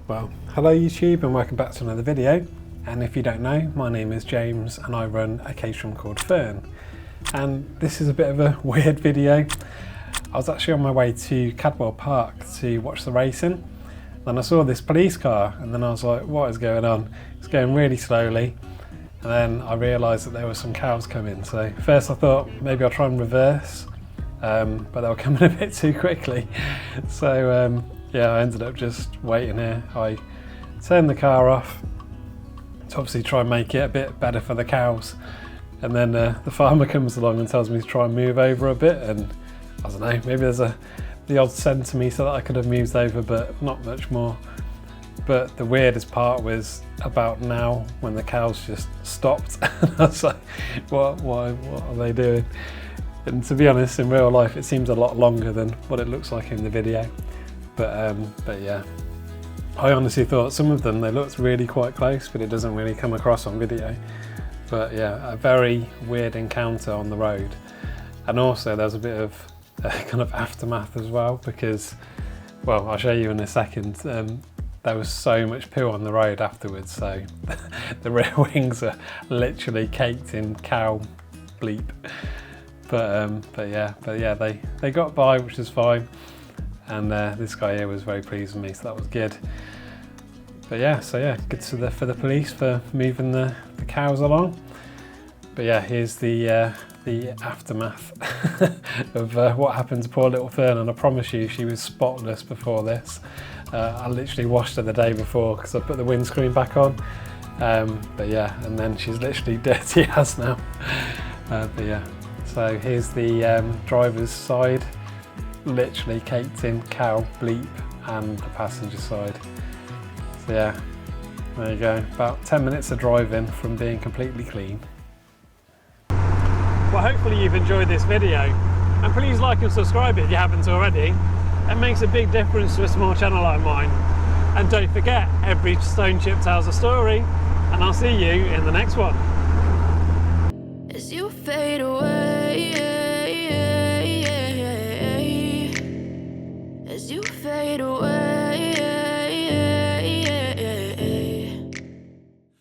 Well, hello YouTube and welcome back to another video. And if you don't know, my name is James and I run a Caterham called Fern. And this is a bit of a weird video. I was actually on my way to Cadwell Park to watch the racing. Then I saw this police car and then I was like, what is going on? It's going really slowly. And then I realised that there were some cows coming. So first I thought maybe I'll try and reverse, but they were coming a bit too quickly. So yeah, I ended up just waiting here. I turned the car off to obviously try and make it a bit better for the cows. And then the farmer comes along and tells me to try and move over a bit. And I don't know, maybe there's the odd centimetre that I could have moved over, but not much more. But the weirdest part was about now when the cows just stopped. And I was like, what are they doing? And to be honest, in real life, it seems a lot longer than what it looks like in the video. But yeah, I honestly thought some of them, they looked really quite close, but it doesn't really come across on video. But yeah, a very weird encounter on the road. And also there's a bit of kind of aftermath as well, because, well, I'll show you in a second, there was so much poo on the road afterwards, so the rear wings are literally caked in cow bleep. But yeah, they got by, which is fine. And this guy here was very pleased with me, so that was good. But yeah, so yeah, good for the police for moving the cows along. But yeah, here's the aftermath of what happened to poor little Fern, and I promise you she was spotless before this. I literally washed her the day before because I put the windscreen back on. But yeah, and then she's literally dirty as now. But yeah, so here's the driver's side. Literally caked in cow bleep, and the passenger side. So yeah, there you go, about 10 minutes of driving from being completely clean. Well, hopefully you've enjoyed this video, and please like and subscribe if you haven't already. It makes a big difference to a small channel like mine. And don't forget, every stone chip tells a story, and I'll see you in the next one. As you fade away.